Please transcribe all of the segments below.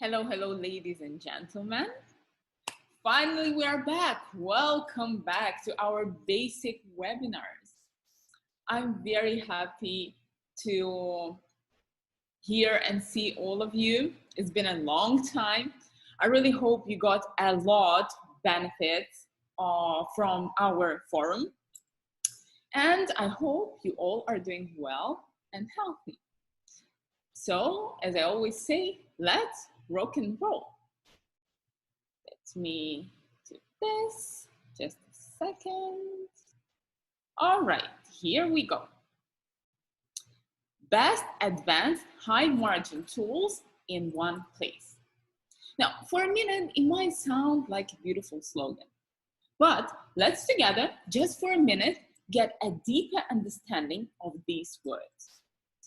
Hello, ladies and gentlemen. Finally, we are back. Welcome back to our basic webinars. I'm very happy to hear and see all of you. It's been a long time. I really hope you got a lot benefits from our forum. And I hope you all are doing well and healthy. So, as I always say, let's rock and roll. Let me do this, just a second. All right, here we go. Best advanced high margin tools in one place. Now, for a minute, it might sound like a beautiful slogan, but let's together, just for a minute, get a deeper understanding of these words.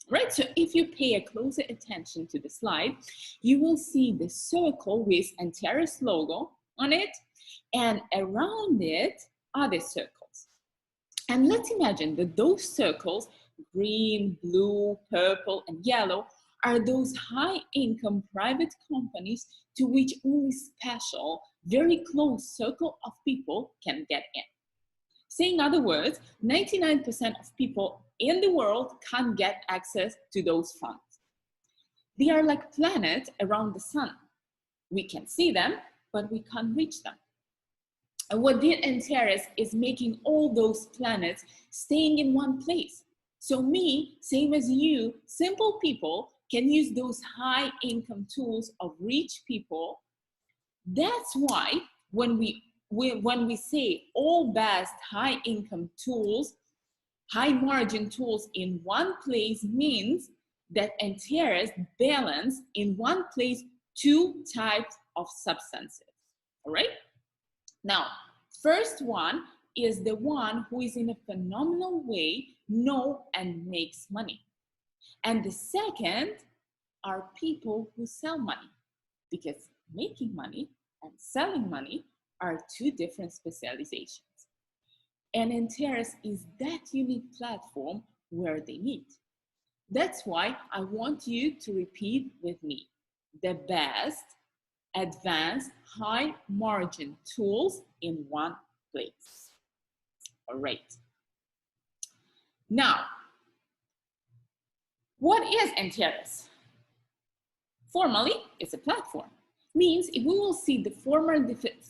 Right, so if you pay a closer attention to the slide, you will see the circle with Antares logo on it, and around it are the circles. And let's imagine that those circles, green, blue, purple, and yellow, are those high-income private companies to which only special, very close circle of people can get in. Saying in other words, 99% of people in the world can't get access to those funds. They are like planets around the sun. We can see them, but we can't reach them. And what did Antares is making all those planets staying in one place. So me, same as you, simple people can use those high income tools of rich people. That's why when we say all best high income tools, high margin tools in one place means that Antares balance in one place two types of substances, all right? Now, first one is the one who is in a phenomenal way know and makes money. And the second are people who sell money, because making money and selling money are two different specializations. And Antares is that unique platform where they meet. That's why I want you to repeat with me: the best advanced high margin tools in one place. All right. Now, what is Antares? Formally, it's a platform. Means if we will see the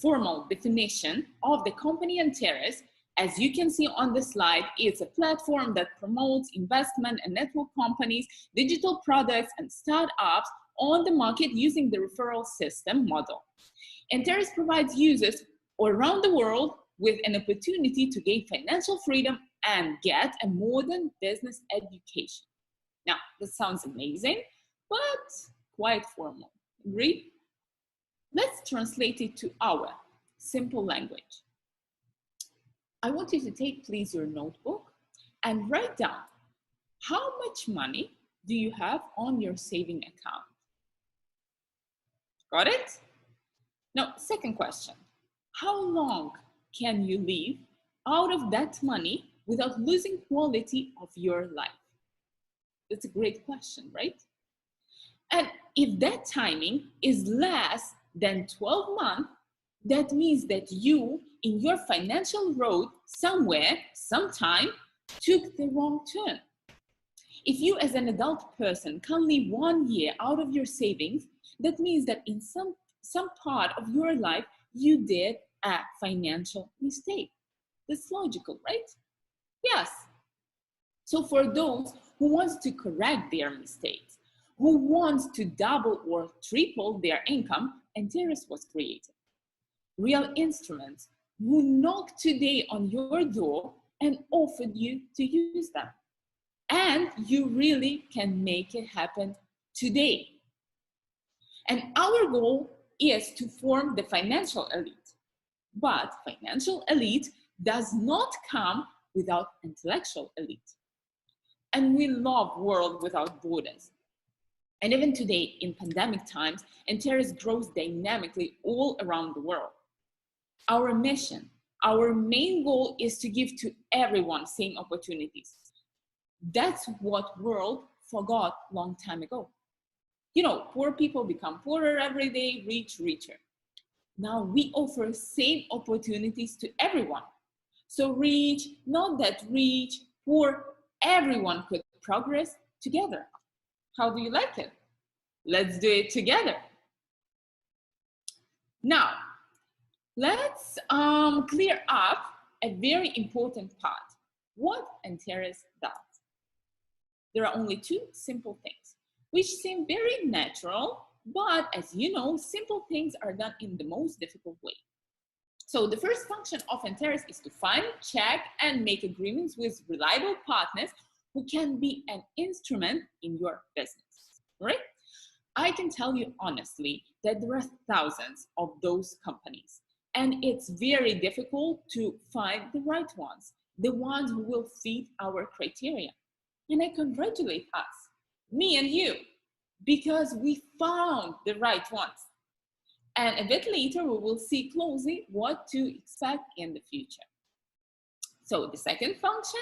formal definition of the company Antares, as you can see on the slide, it's a platform that promotes investment and network companies, digital products, and startups on the market using the referral system model. Antares provides users around the world with an opportunity to gain financial freedom and get a modern business education. Now, this sounds amazing, but quite formal. Agree? Let's translate it to our simple language. I want you to take, please, your notebook and write down how much money do you have on your saving account? Got it? Now, second question. How long can you live out of that money without losing quality of your life? That's a great question, right? And if that timing is less than 12 months, that means that you, in your financial road, somewhere, sometime, took the wrong turn. If you as an adult person can live 1 year out of your savings, that means that in some part of your life, you did a financial mistake. That's logical, right? Yes. So for those who want to correct their mistakes, who want to double or triple their income, Antares was created. Real instruments who knock today on your door and offered you to use them. And you really can make it happen today. And our goal is to form the financial elite. But financial elite does not come without intellectual elite. And we love world without borders. And even today, in pandemic times, Antares grows dynamically all around the world. Our mission, our main goal is to give to everyone same opportunities. That's what world forgot long time ago. You know, poor people become poorer every day, rich richer. Now we offer same opportunities to everyone. So rich, not that rich, poor, everyone could progress together. How do you like it? Let's do it together. Now, let's clear up a very important part. What Antares does. There are only two simple things, which seem very natural, but as you know, simple things are done in the most difficult way. So the first function of Antares is to find, check, and make agreements with reliable partners who can be an instrument in your business, right? I can tell you honestly that there are thousands of those companies, and it's very difficult to find the right ones, the ones who will fit our criteria. And I congratulate us, me and you, because we found the right ones. And a bit later, we will see closely what to expect in the future. So the second function,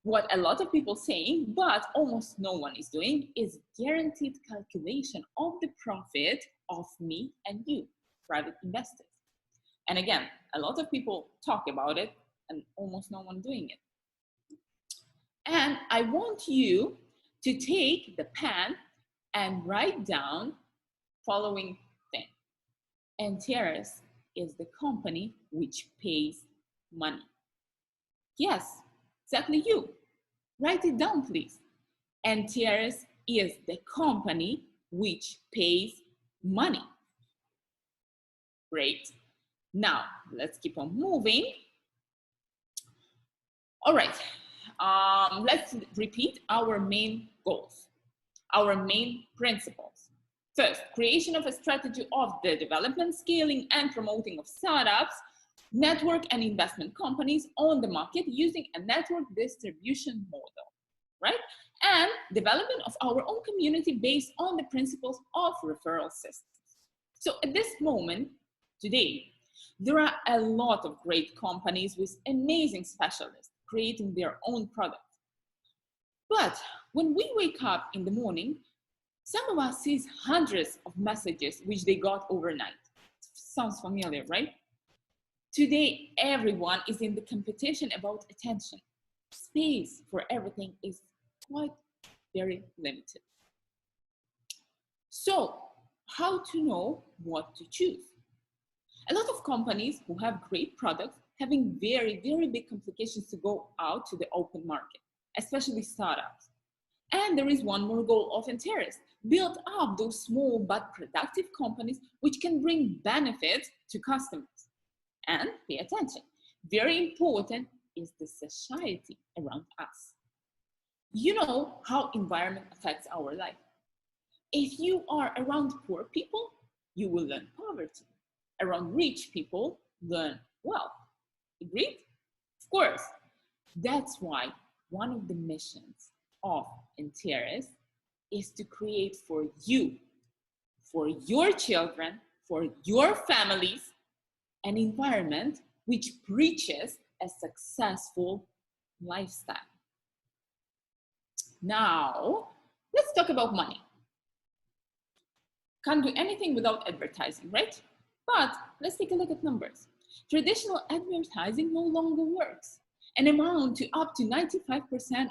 what a lot of people saying, but almost no one is doing, is guaranteed calculation of the profit of me and you, private investors. And again, a lot of people talk about it and almost no one doing it. And I want you to take the pen and write down following thing. Antares is the company which pays money. Yes, exactly you. Write it down, please. Antares is the company which pays money. Great. Now, let's keep on moving. All right. Let's repeat our main goals, our main principles. First, creation of a strategy of the development, scaling, and promoting of startups, network and investment companies on the market using a network distribution model, right? And development of our own community based on the principles of referral systems. So at this moment, today, there are a lot of great companies with amazing specialists creating their own products. But when we wake up in the morning, some of us sees hundreds of messages which they got overnight. Sounds familiar, right? Today, everyone is in the competition about attention. Space for everything is quite very limited. So, how to know what to choose? A lot of companies who have great products having very, very big complications to go out to the open market, especially startups. And there is one more goal of Antares: build up those small but productive companies which can bring benefits to customers. And pay attention, very important is the society around us. You know how environment affects our life. If you are around poor people, you will learn poverty. Around rich people, learn wealth. Agreed? Of course. That's why one of the missions of Antares is to create for you, for your children, for your families, an environment which preaches a successful lifestyle. Now, let's talk about money. Can't do anything without advertising, right? But let's take a look at numbers. Traditional advertising no longer works and amount to up to 95%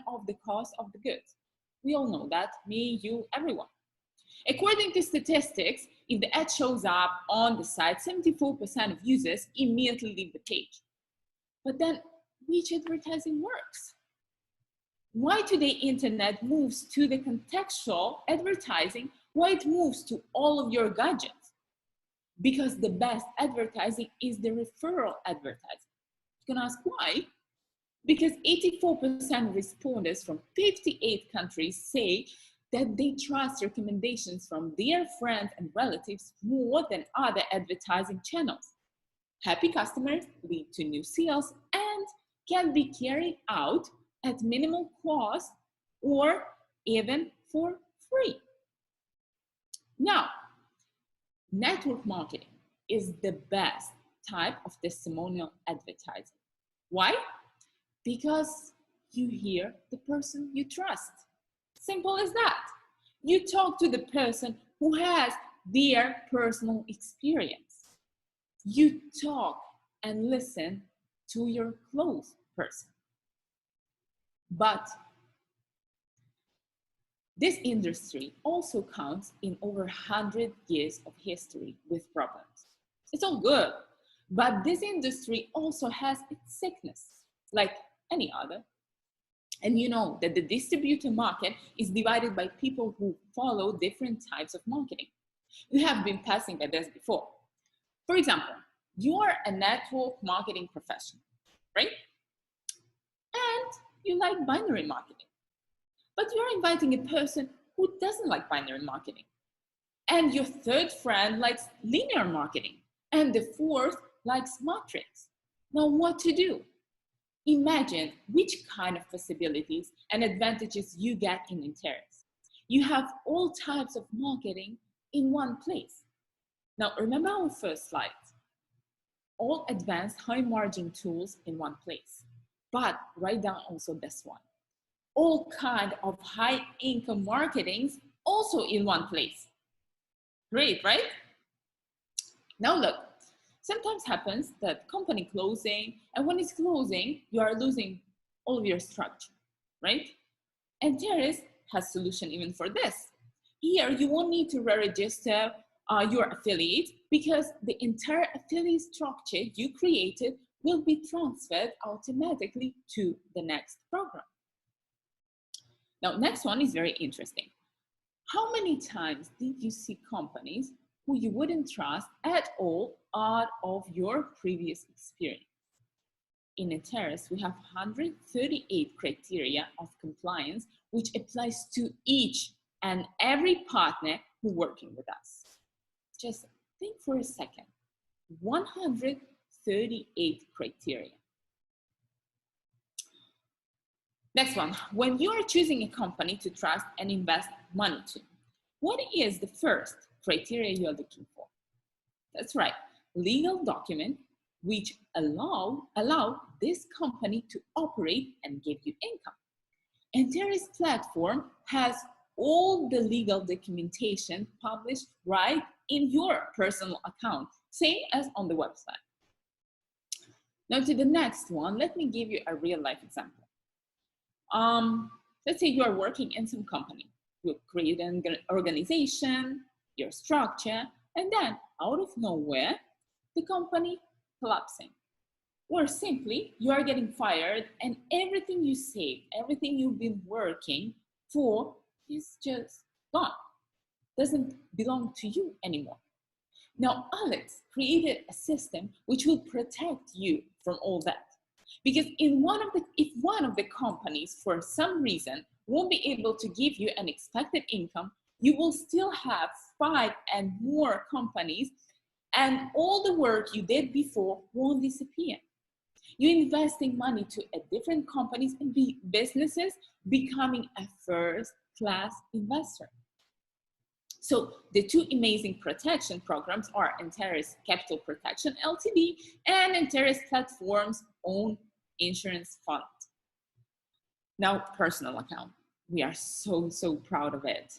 of the cost of the goods. We all know that, me, you, everyone. According to statistics, if the ad shows up on the site, 74% of users immediately leave the page. But then, which advertising works? Why today internet moves to the contextual advertising? Why it moves to all of your gadgets? Because the best advertising is the referral advertising. You can ask why? Because 84% of respondents from 58 countries say that they trust recommendations from their friends and relatives more than other advertising channels. Happy customers lead to new sales and can be carried out at minimal cost or even for free. Now, network marketing is the best type of testimonial advertising. Why? Because you hear the person you trust. Simple as that. You talk to the person who has their personal experience. You talk and listen to your close person. But this industry also counts in over 100 years of history with problems. It's all good, but this industry also has its sickness, like any other. And you know that the distributor market is divided by people who follow different types of marketing. We have been passing by this before. For example, you are a network marketing professional, right? And you like binary marketing. But you're inviting a person who doesn't like binary marketing. And your third friend likes linear marketing. And the fourth likes matrix. Now what to do? Imagine which kind of possibilities and advantages you get in Antares. You have all types of marketing in one place. Now remember our first slide. All advanced high margin tools in one place. But write down also this one. All kind of high income marketings also in one place. Great, right? Now look, sometimes happens that company closing, and when it's closing, you are losing all of your structure, right? Antares has solution even for this. Here, you won't need to re-register your affiliate because the entire affiliate structure you created will be transferred automatically to the next program. Now, next one is very interesting. How many times did you see companies who you wouldn't trust at all out of your previous experience? In Antares, we have 138 criteria of compliance, which applies to each and every partner who working with us. Just think for a second. 138 criteria. Next one, when you are choosing a company to trust and invest money to, what is the first criteria you're looking for? That's right, legal document which allow this company to operate and give you income. Antares platform has all the legal documentation published right in your personal account, same as on the website. Now to the next one, let me give you a real life example. Let's say you are working in some company. You create an organization, your structure, and then out of nowhere, the company collapsing. Or simply, you are getting fired and everything you saved, everything you've been working for is just gone. Doesn't belong to you anymore. Now, Alex created a system which will protect you from all that. Because if one of the companies for some reason won't be able to give you an expected income, you will still have 5 and more companies, and all the work you did before won't disappear. You're investing money to a different companies and businesses, becoming a first-class investor. So the two amazing protection programs are Antares Capital Protection Ltd and Antares Platform's own insurance fund. Now, personal account. We are so proud of it.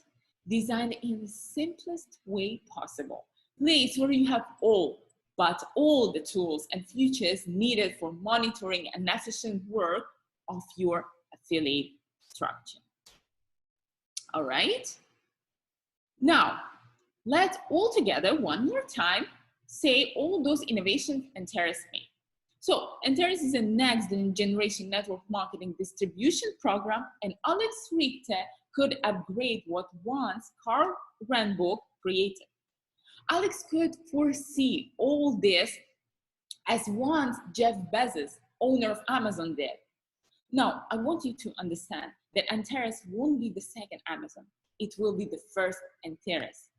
Designed in the simplest way possible. Place where you have all the tools and features needed for monitoring and efficient work of your affiliate structure. All right? Now, let's all together one more time say all those innovations Antares made. So Antares is a next generation network marketing distribution program, and Alex Richter could upgrade what once Carl Renbook created. Alex could foresee all this as once Jeff Bezos, owner of Amazon, did. Now, I want you to understand that Antares won't be the second Amazon. It will be the first Antares.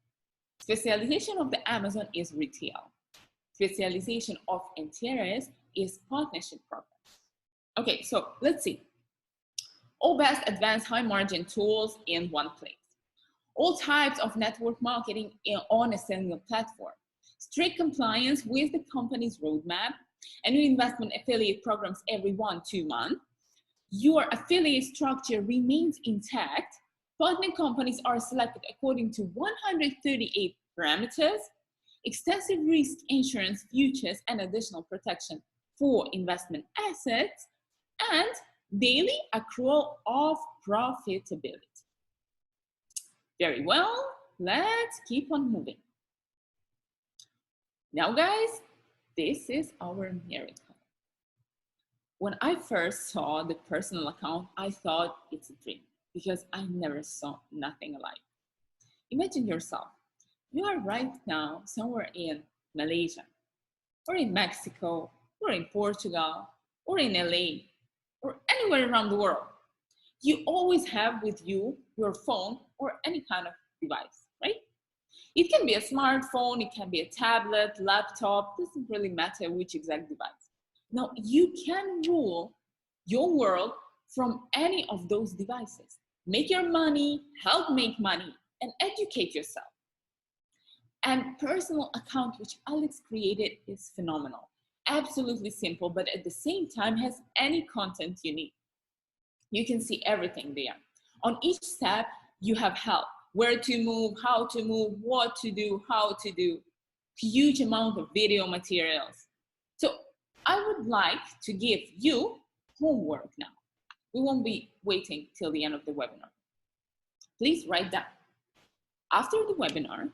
Specialization of the Amazon is retail. Specialization of Antares is partnership programs. Okay, so let's see. All best advanced high margin tools in one place. All types of network marketing on a single platform. Strict compliance with the company's roadmap. And new investment affiliate programs every 1-2 months. Your affiliate structure remains intact, Partner companies are selected according to 138 parameters, extensive risk insurance futures and additional protection for investment assets, and daily accrual of profitability. Very well, let's keep on moving. Now guys, this is our miracle. When I first saw the personal account, I thought it's a dream because I never saw nothing alike. Imagine yourself, you are right now somewhere in Malaysia, or in Mexico, or in Portugal, or in LA, or anywhere around the world. You always have with you your phone or any kind of device, right? It can be a smartphone, it can be a tablet, laptop, doesn't really matter which exact device. Now, you can rule your world from any of those devices. Make your money, help make money, and educate yourself. And personal account, which Alex created, is phenomenal. Absolutely simple, but at the same time has any content you need. You can see everything there. On each step, you have help. Where to move, how to move, what to do, how to do. Huge amount of video materials. So I would like to give you homework now. We won't be waiting till the end of the webinar. Please write down. After the webinar,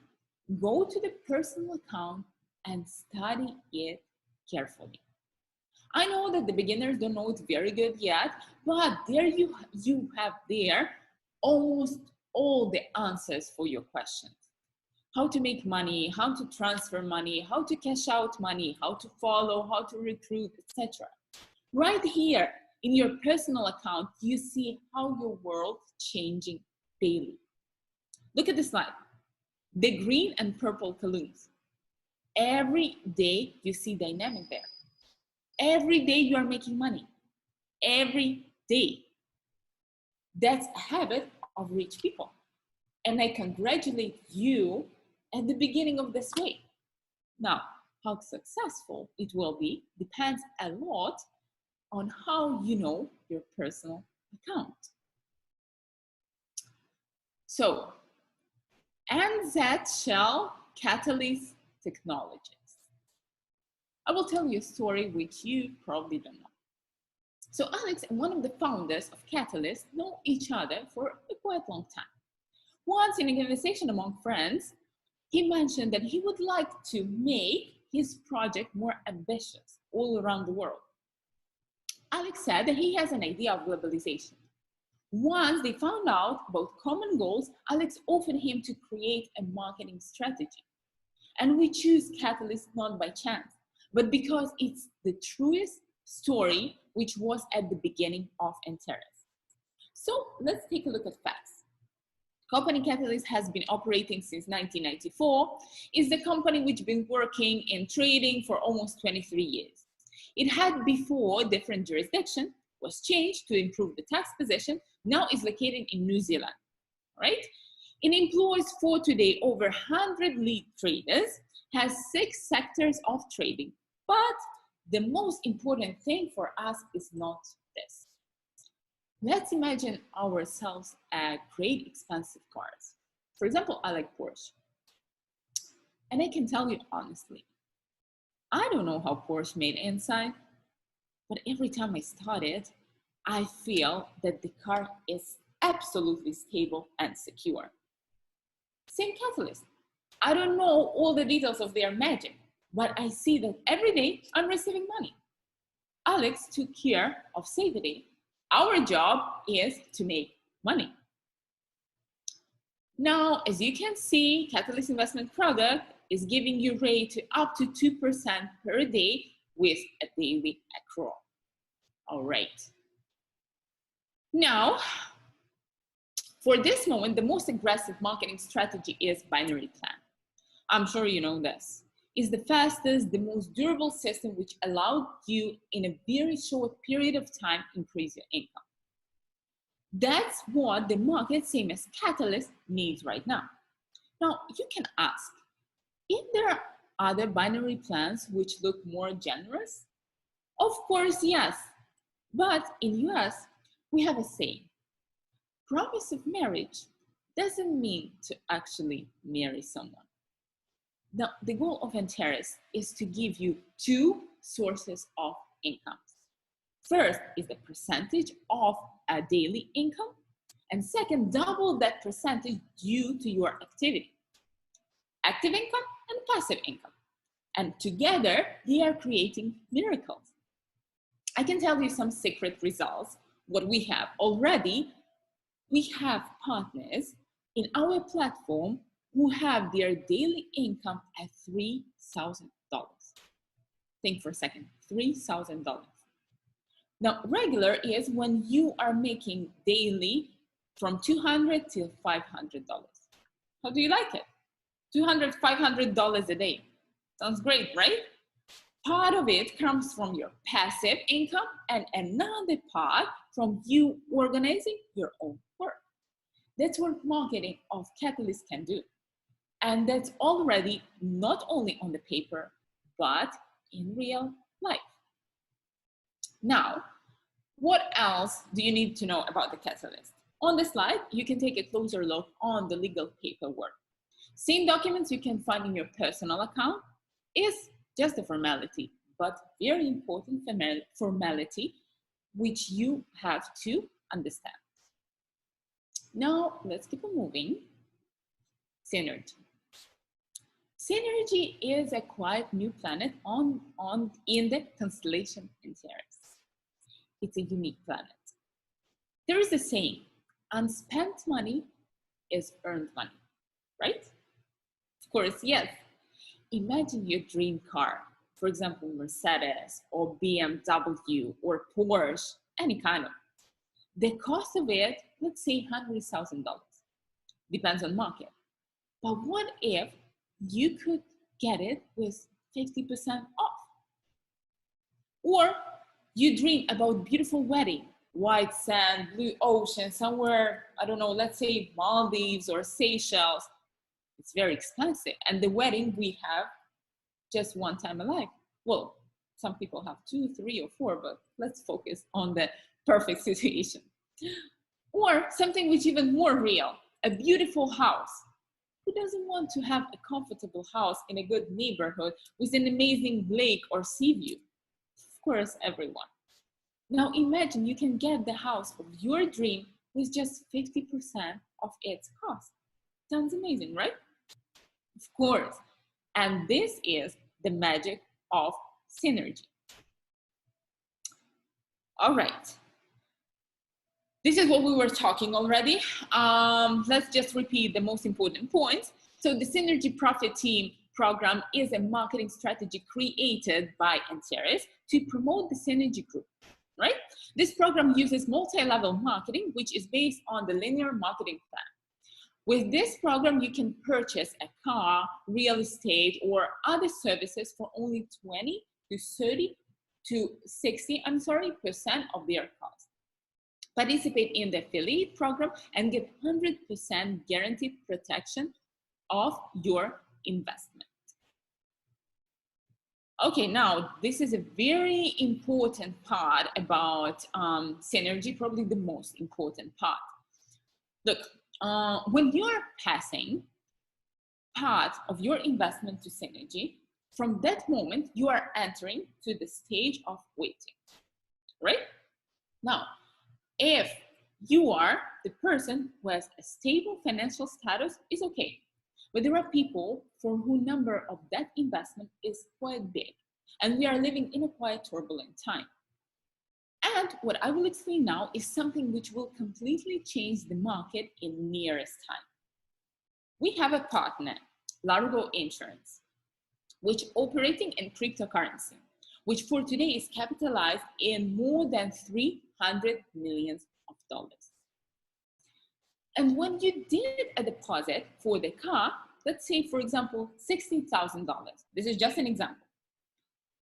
go to the personal account and study it carefully. I know that the beginners don't know it very good yet, but there you have there almost all the answers for your questions. How to make money, how to transfer money, how to cash out money, how to follow, how to recruit, etc. Right here in your personal account, you see how your world is changing daily. Look at the slide. The green and purple columns. Every day you see dynamic there. Every day you are making money. Every day. That's a habit of rich people. And I congratulate you at the beginning of this way. Now, how successful it will be depends a lot on how you know your personal account. So, NZ Shell Catalyst Technologies. I will tell you a story which you probably don't know. So Alex and one of the founders of Catalyst know each other for a quite long time. Once in a conversation among friends, he mentioned that he would like to make his project more ambitious all around the world. Alex said that he has an idea of globalization. Once they found out about common goals, Alex offered him to create a marketing strategy. And we choose Catalyst not by chance, but because it's the truest story which was at the beginning of Antares. So let's take a look at facts. Company Catalyst has been operating since 1994. It's the company which has been working in trading for almost 23 years. It had before different jurisdiction, was changed to improve the tax position, now is located in New Zealand, right? It employs for today over 100 lead traders, has 6 sectors of trading. But the most important thing for us is not this. Let's imagine ourselves a great expensive cars. For example, I like Porsche. And I can tell you honestly, I don't know how Porsche made inside, but every time I start it, I feel that the car is absolutely stable and secure. Same Catalyst. I don't know all the details of their magic, but I see that every day I'm receiving money. Alex took care of safety. Our job is to make money. Now, as you can see, Catalyst investment product is giving you rate to up to 2% per day with a daily accrual. All right. Now, for this moment, the most aggressive marketing strategy is binary plan. I'm sure you know this. It's the fastest, the most durable system which allowed you in a very short period of time increase your income. That's what the market, same as Catalyst, needs right now. Now, you can ask, if there are other binary plans which look more generous? Of course, yes. But in US, we have a saying, promise of marriage doesn't mean to actually marry someone. Now, the goal of Antares is to give you two sources of income. First is the percentage of a daily income, and second, double that percentage due to your activity. Active income and passive income. And together, they are creating miracles. I can tell you some secret results. What we have already, we have partners in our platform who have their daily income at $3,000. Think for a second, $3,000. Now, regular is when you are making daily from $200 to $500. How do you like it? $200, $500 a day. Sounds great, right? Part of it comes from your passive income and another part from you organizing your own work. That's what marketing of Catalyst can do. And that's already not only on the paper, but in real life. Now, what else do you need to know about the Catalyst? On the slide, you can take a closer look on the legal paperwork. Same documents you can find in your personal account is just a formality, but very important formality which you have to understand. Now, let's keep on moving. Synergy. Synergy is a quite new planet in the constellation Antares. It's a unique planet. There is a saying, unspent money is earned money, right? Of course, yes. Imagine your dream car, for example, Mercedes or BMW or Porsche, any kind of. The cost of it, let's say $100,000, depends on market. But what if you could get it with 50% off? Or you dream about beautiful wedding, white sand, blue ocean, somewhere, I don't know, let's say Maldives or Seychelles. It's very expensive. And the wedding we have just one time a life. Well, some people have 2, 3, or 4, but let's focus on the perfect situation. Or something which is even more real, a beautiful house. Who doesn't want to have a comfortable house in a good neighborhood with an amazing lake or sea view? Of course, everyone. Now imagine you can get the house of your dream with just 50% of its cost. Sounds amazing, right? Of course. And this is the magic of synergy. All right. This is what we were talking already. Let's just repeat the most important points. So the Synergy Profit Team program is a marketing strategy created by Antares to promote the Synergy Group, right? This program uses multi-level marketing, which is based on the linear marketing plan. With this program, you can purchase a car, real estate, or other services for only 20 to 30 to 60% of their cost. Participate in the affiliate program and get 100% guaranteed protection of your investment. Okay, now this is a very important part about synergy, probably the most important part. Look, when you're passing part of your investment to synergy, from that moment, you are entering to the stage of waiting, right? Now, if you are the person who has a stable financial status, is okay. But there are people for whom number of that investment is quite big. And we are living in a quite turbulent time. And what I will explain now is something which will completely change the market in nearest time. We have a partner, Largo Insurance, which operating in cryptocurrency, which for today is capitalized in more than $300 million. And when you did a deposit for the car, let's say, for example, $60,000. This is just an example.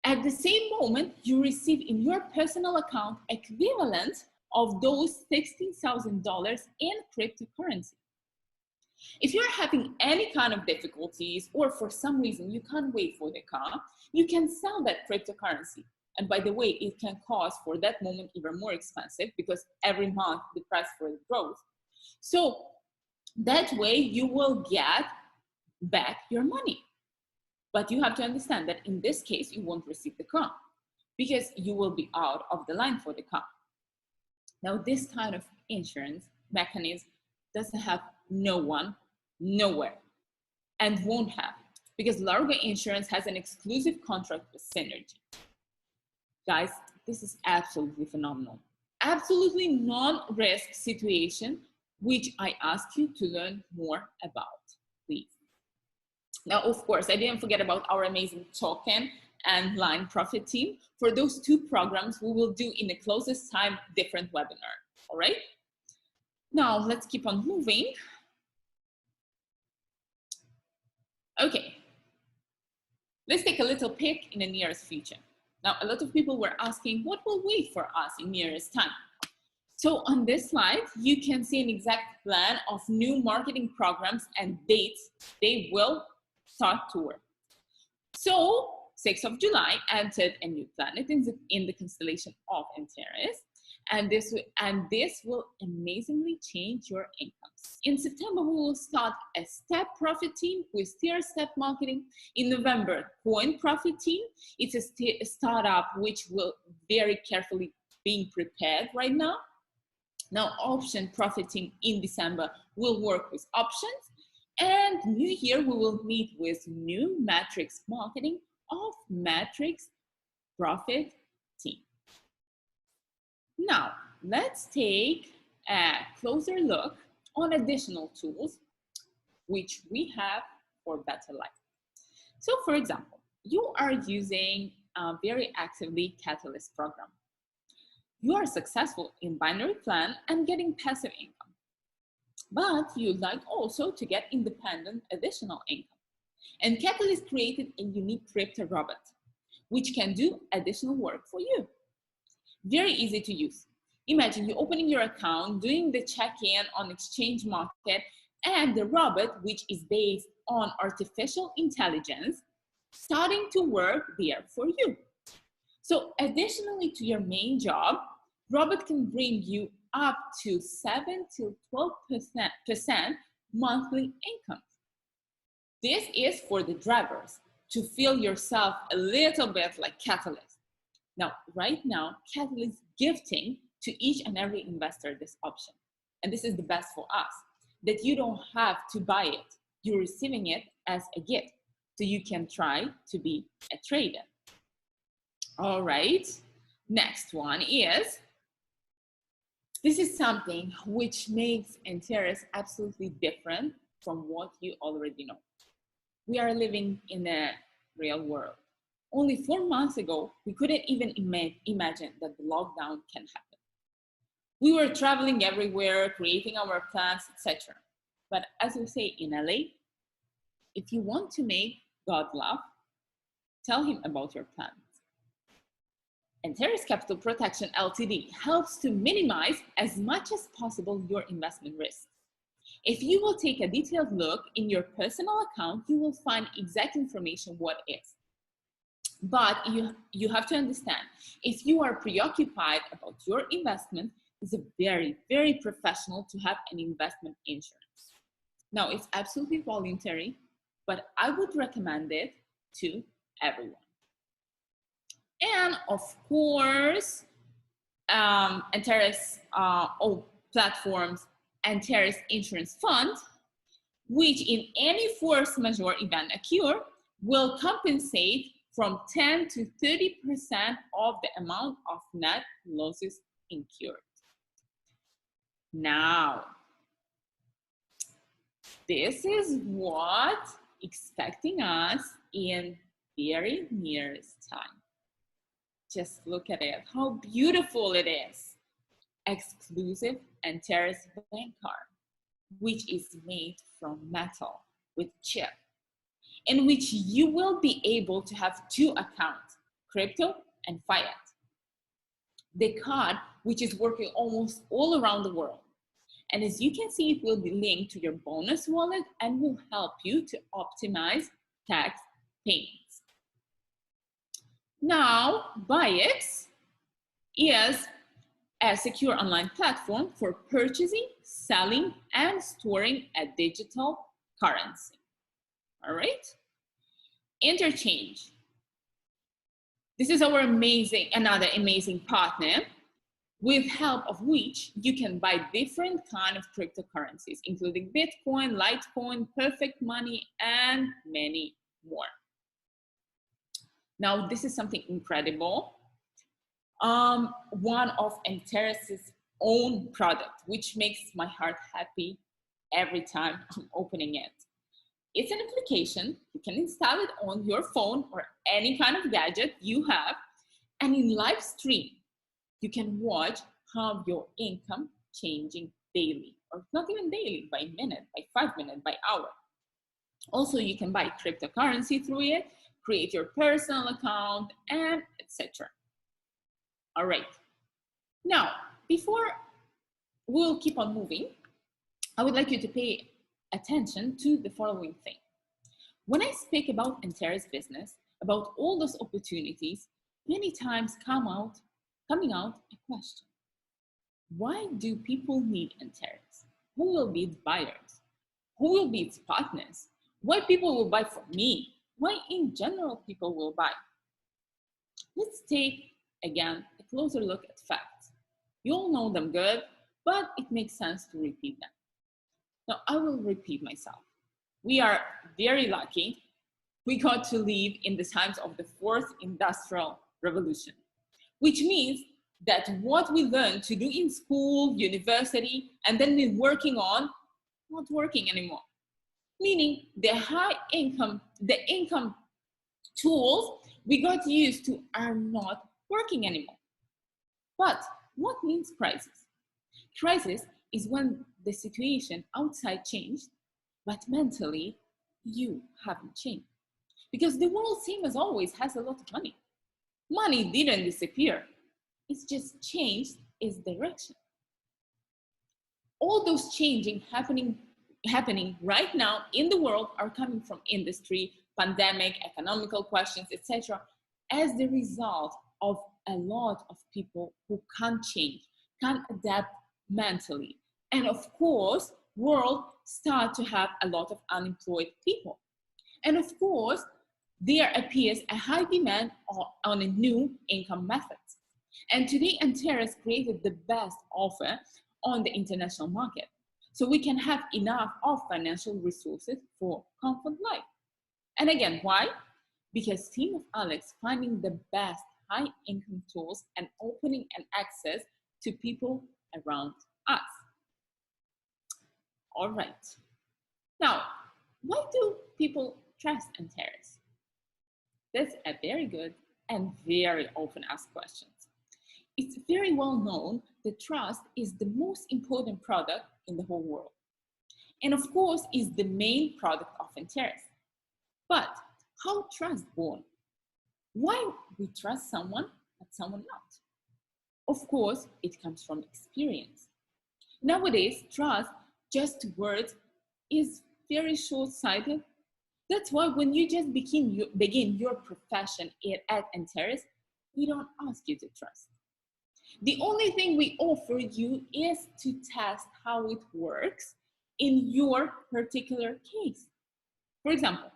At the same moment, you receive in your personal account equivalent of those $60,000 in cryptocurrency. If you're having any kind of difficulties or for some reason you can't wait for the car, you can sell that cryptocurrency. And by the way, it can cost for that moment even more expensive because every month the price for it grows. So That way you will get back your money. But you have to understand that in this case, you won't receive the car because you will be out of the line for the car. Now, this kind of insurance mechanism doesn't have no one, nowhere, and won't have, because Largo Insurance has an exclusive contract with Synergy. Guys, this is absolutely phenomenal. Absolutely non-risk situation, which I ask you to learn more about, please. Now, of course, I didn't forget about our amazing token and Lien profit team. For those two programs, we will do in the closest time different webinar, all right? Now, let's keep on moving. Okay, let's take a little peek in the nearest future. Now, a lot of people were asking, what will wait for us in nearest time? So on this slide, you can see an exact plan of new marketing programs and dates they will start to work. So 6th of July entered a new planet in the constellation of Antares, and this will amazingly change your incomes. In September, we will start a step profit team with step marketing. In November, coin profit team. It's a startup which will very carefully being prepared right now. Now, option profit team in December will work with options. And new year, we will meet with new matrix marketing of matrix profit team. Now, let's take a closer look on additional tools which we have for better life. So, for example, you are using very actively Catalyst program. You are successful in binary plan and getting passive income, but you'd like also to get independent additional income. And Catalyst created a unique crypto robot, which can do additional work for you. Very easy to use. Imagine you opening your account, doing the check-in on exchange market, and the robot, which is based on artificial intelligence, starting to work there for you. So additionally to your main job, robot can bring you up to 7 to 12% monthly income. This is for the drivers to feel yourself a little bit like Catalyst. Now, right now, Catalyst is gifting to each and every investor this option. And this is the best for us, that you don't have to buy it. You're receiving it as a gift. So you can try to be a trader. All right, next one is, this is something which makes Antares absolutely different from what you already know. We are living in a real world. Only 4 months ago, we couldn't even imagine that the lockdown can happen. We were traveling everywhere, creating our plans, etc. But as we say in LA, if you want to make God laugh, tell him about your plans. Antares Capital Protection Ltd helps to minimize as much as possible your investment risks. If you will take a detailed look in your personal account, you will find exact information what is. But you have to understand, if you are preoccupied about your investment, it's very, very professional to have an investment insurance. Now, it's absolutely voluntary, but I would recommend it to everyone. And of course, Antares platforms, Antares Insurance Fund, which in any force majeure event occur, will compensate from 10 to 30% of the amount of net losses incurred. Now, this is what expecting us in very nearest time. Just look at it, how beautiful it is. Exclusive Antares bank card, which is made from metal with chip, in which you will be able to have 2 accounts, crypto and fiat. The card, which is working almost all around the world. And as you can see, it will be linked to your bonus wallet and will help you to optimize tax payments. Now, BuyX is a secure online platform for purchasing, selling, and storing a digital currency. All right? Interchange. This is our another amazing partner, with help of which you can buy different kind of cryptocurrencies, including Bitcoin, Litecoin, perfect money, and many more. Now, this is something incredible. One of Antares' own product, which makes my heart happy every time I'm opening it. It's an application. You can install it on your phone or any kind of gadget you have, and in live stream, you can watch how your income changing daily, or not even daily, by minute, by 5 minutes, by hour. Also, you can buy cryptocurrency through it, create your personal account, and etc. All right. Now, before we'll keep on moving, I would like you to pay attention to the following thing. When I speak about Antares business, about all those opportunities, many times coming out a question. Why do people need Antares? Who will be its buyers? Who will be its partners? Why people will buy from me? Why in general people will buy? Let's take, again, a closer look at facts. You all know them good, but it makes sense to repeat them. Now, I will repeat myself. We are very lucky. We got to live in the times of the fourth industrial revolution, which means that what we learn to do in school, university, and then we're working on, not working anymore. Meaning the income tools we got used to are not working anymore. But what means crisis? Crisis is when the situation outside changed, but mentally you haven't changed. Because the world, same as always, has a lot of money. Money didn't disappear. It's just changed its direction. All those changing happening right now in the world are coming from industry, pandemic, economical questions, etc., as the result of a lot of people who can't change, can't adapt mentally. And of course, world start to have a lot of unemployed people. And of course, there appears a high demand on a new income methods. And today, Antares created the best offer on the international market, so we can have enough of financial resources for comfort life. And again, why? Because team of Alex finding the best high income tools and opening an access to people around us. All right. Now, why do people trust Antares? That's a very good and very often asked question. It's very well known that trust is the most important product in the whole world. And of course, is the main product of Antares. But how trust born? Why we trust someone but someone not? Of course, it comes from experience. Nowadays, trust, just words, is very short-sighted. That's why when you just begin your profession at Antares, we don't ask you to trust. The only thing we offer you is to test how it works in your particular case. For example,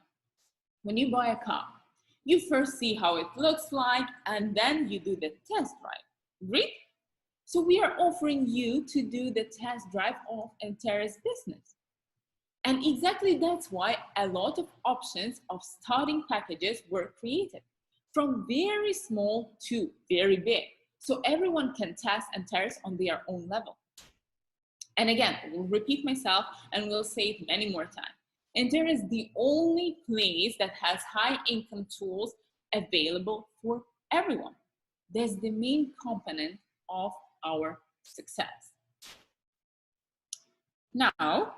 when you buy a car, you first see how it looks like, and then you do the test drive, right? So we are offering you to do the test drive of Antares business. And exactly that's why a lot of options of starting packages were created, from very small to very big. So everyone can test Antares on their own level. And again, I will repeat myself and we'll say it many more times. Antares is the only place that has high income tools available for everyone. That's the main component of our success. Now,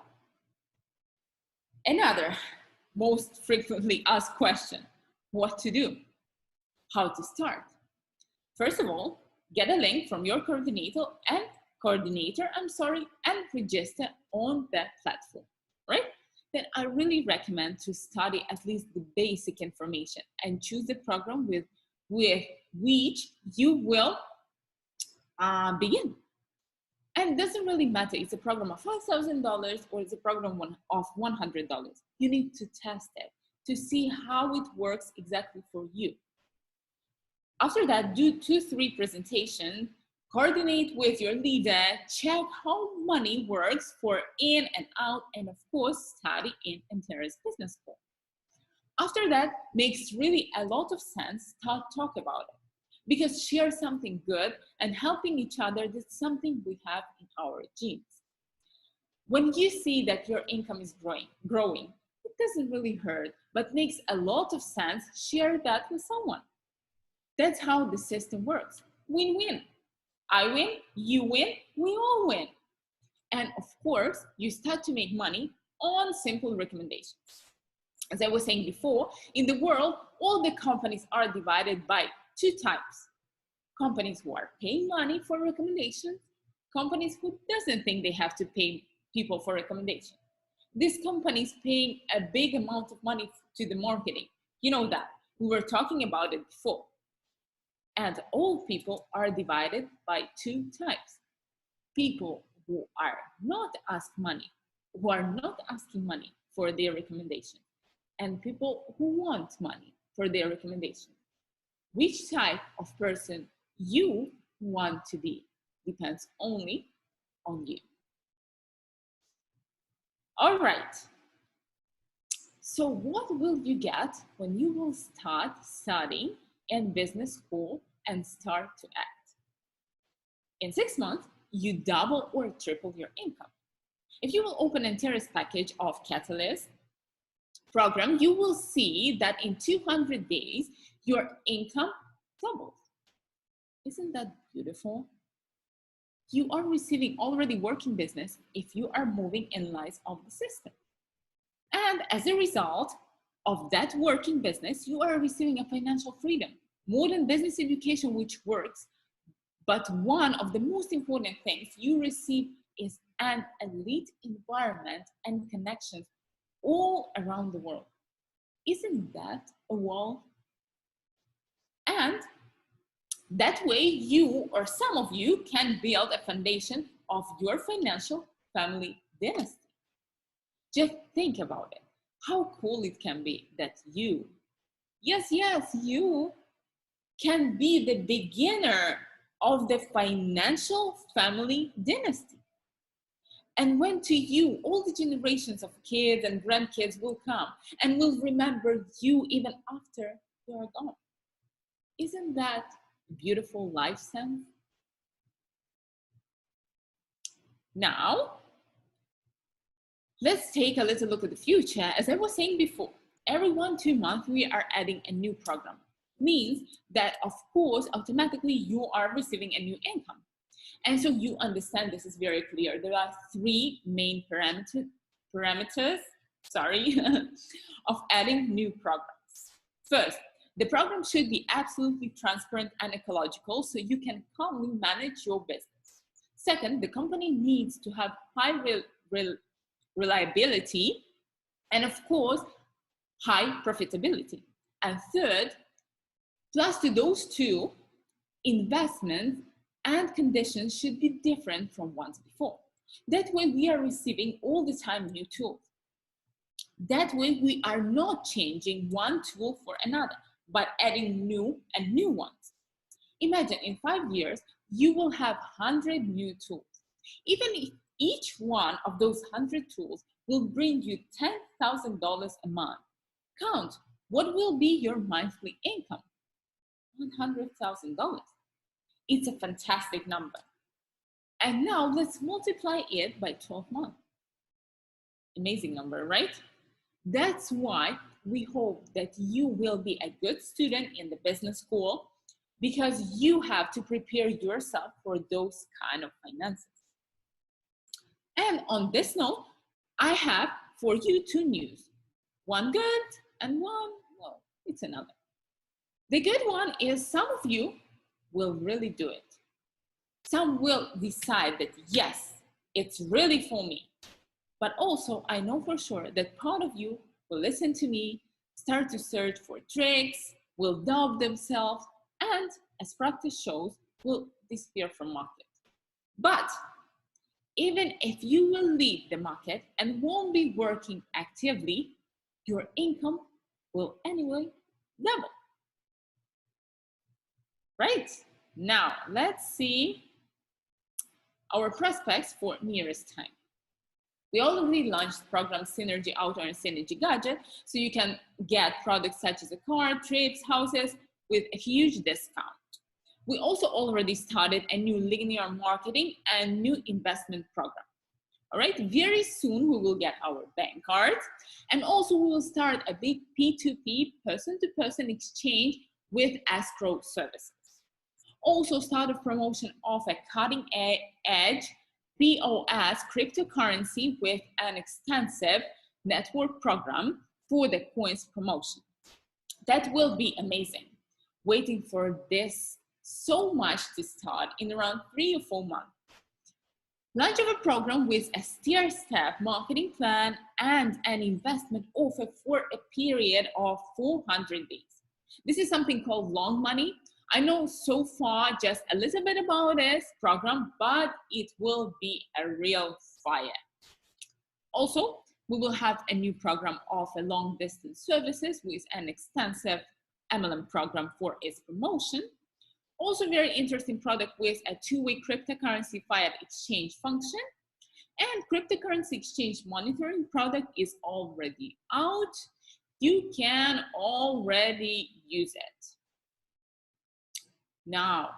another most frequently asked question, what to do? How to start? First of all, get a link from your coordinator and register on that platform, right? Then I really recommend to study at least the basic information and choose the program with which you will begin. And it doesn't really matter, it's a program of $5,000 or it's a program of $100. You need to test it to see how it works exactly for you. After that, do 2-3 presentations, coordinate with your leader, check how money works for in and out, and of course, study in Antares Business School. After that, makes really a lot of sense to talk about it. Because share something good and helping each other, that's something we have in our genes. When you see that your income is growing, it doesn't really hurt, but makes a lot of sense, share that with someone. That's how the system works. Win-win. I win, you win, we all win. And of course, you start to make money on simple recommendations. As I was saying before, in the world, all the companies are divided by 2 types. Companies who are paying money for recommendations, companies who doesn't think they have to pay people for recommendations. These companies paying a big amount of money to the marketing. You know that, we were talking about it before. And all people are divided by 2 types. People who are not asking money for their recommendation, and people who want money for their recommendation. Which type of person you want to be depends only on you. All right. So what will you get when you will start studying in business school and start to act? In 6 months, you double or triple your income. If you will open an Antares package of Catalyst program, you will see that in 200 days, your income doubles. Isn't that beautiful? You are receiving already working business if you are moving in lines of the system. And as a result of that working business, you are receiving a financial freedom, more than business education, which works. But one of the most important things you receive is an elite environment and connections all around the world. Isn't that a wall? And that way you or some of you can build a foundation of your financial family dynasty. Just think about it. How cool it can be that you, yes, you can be the beginner of the financial family dynasty. And when to you, all the generations of kids and grandkids will come and will remember you even after you are gone. Isn't that a beautiful life sense? Now, let's take a little look at the future. As I was saying before, every 1-2 months, we are adding a new program. Means that, of course, automatically you are receiving a new income. And so you understand this is very clear. There are 3 main parameters of adding new programs. First, the program should be absolutely transparent and ecological so you can calmly manage your business. Second, the company needs to have high reliability and, of course, high profitability. And third, plus to those 2, investments and conditions should be different from ones before. That way we are receiving all the time new tools. That way we are not changing one tool for another, but adding new and new ones. Imagine in 5 years, you will have 100 new tools. Even if each one of those 100 tools will bring you $10,000 a month, count, what will be your monthly income? $100,000. It's a fantastic number. And now let's multiply it by 12 months. Amazing number, right? That's why we hope that you will be a good student in the business school, because you have to prepare yourself for those kind of finances. And on this note, I have for you 2 news. One good and one, well, it's another. The good one is some of you will really do it. Some will decide that, yes, it's really for me. But also, I know for sure that part of you will listen to me, start to search for tricks, will doubt themselves, and as practice shows, will disappear from market. But even if you will leave the market and won't be working actively, your income will anyway double. Right? Now, let's see our prospects for nearest time. We already launched program Synergy Auto and Synergy Gadget, so you can get products such as a car, trips, houses with a huge discount. We also already started a new linear marketing and new investment program. All right, very soon we will get our bank cards, and also we will start a big P2P, person-to-person exchange with escrow services. Also start a promotion of a cutting-edge POS cryptocurrency with an extensive network program for the coins promotion. That will be amazing. Waiting for this so much to start in around 3 or 4 months. Launch of a program with a step marketing plan and an investment offer for a period of 400 days. This is something called long money. I know so far just a little bit about this program, but it will be a real fire. Also, we will have a new program of a long distance services with an extensive MLM program for its promotion. Also very interesting product with a two-way cryptocurrency fiat exchange function. And cryptocurrency exchange monitoring product is already out. You can already use it. Now,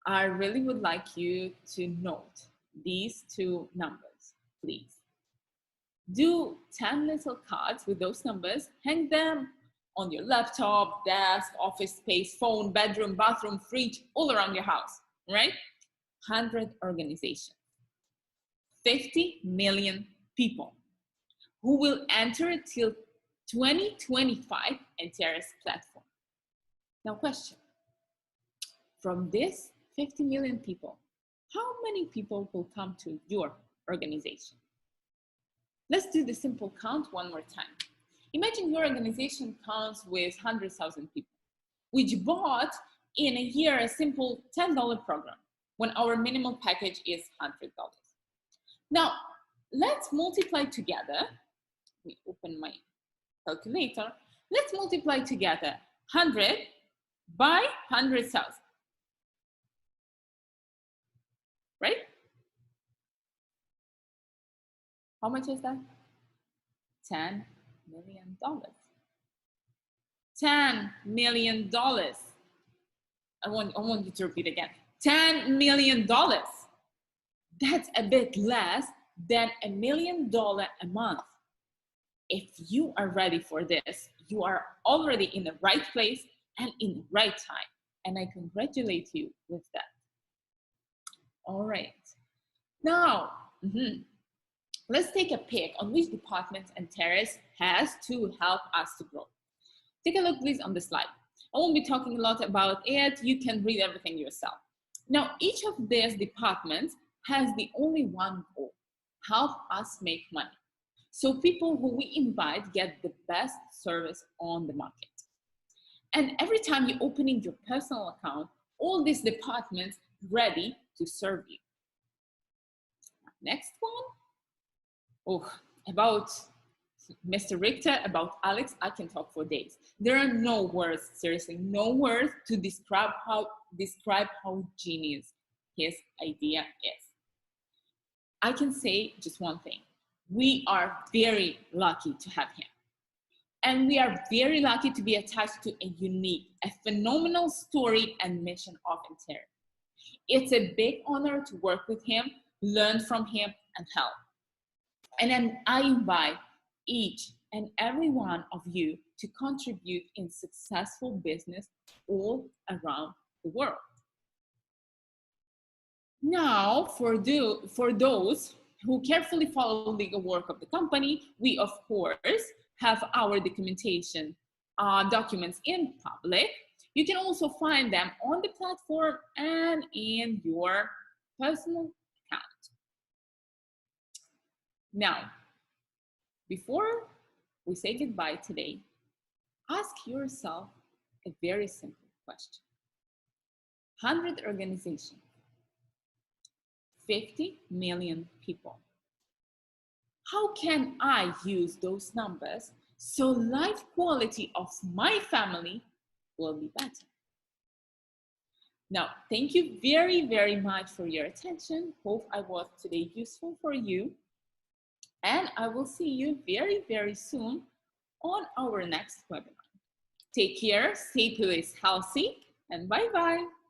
I really would like you to note these two numbers, please. Do 10 little cards with those numbers, hang them on your laptop, desk, office space, phone, bedroom, bathroom, fridge, all around your house, right? 100 organizations, 50 million people who will enter till 2025 Antares platform. Now question, from this 50 million people, how many people will come to your organization? Let's do the simple count one more time. Imagine your organization counts with 100,000 people, which bought in a year a simple $10 program when our minimum package is $100. Now, let's multiply together. Let me open my calculator. Let's multiply together 100 by 100,000. Right? How much is that? $10 million. $10 million. I want you to repeat again. $10 million. That's a bit less than $1 million a month. If you are ready for this, you are already in the right place and in the right time. And I congratulate you with that. All right. Now, let's take a pick on which departments Antares has to help us to grow. Take a look, please, on the slide. I won't be talking a lot about it. You can read everything yourself. Now, each of these departments has the only one goal: help us make money. So people who we invite get the best service on the market. And every time you're opening your personal account, all these departments ready to serve you. Next one. Oh, about Mr. Richter, about Alex, I can talk for days. There are no words, seriously, no words to describe how genius his idea is. I can say just one thing. We are very lucky to have him. And we are very lucky to be attached to a unique, a phenomenal story and mission of Antares. It's a big honor to work with him, learn from him, and help. And then I invite each and every one of you to contribute in successful business all around the world. Now, for those who carefully follow the legal work of the company, we of course have our documentation documents in public. You can also find them on the platform and in your personal account. Now, before we say goodbye today, ask yourself a very simple question. 100 organizations, 50 million people. How can I use those numbers so life quality of my family will be better? Now, thank you very, very much for your attention. Hope I was today useful for you. And I will see you very, very soon on our next webinar. Take care, stay healthy, and bye-bye.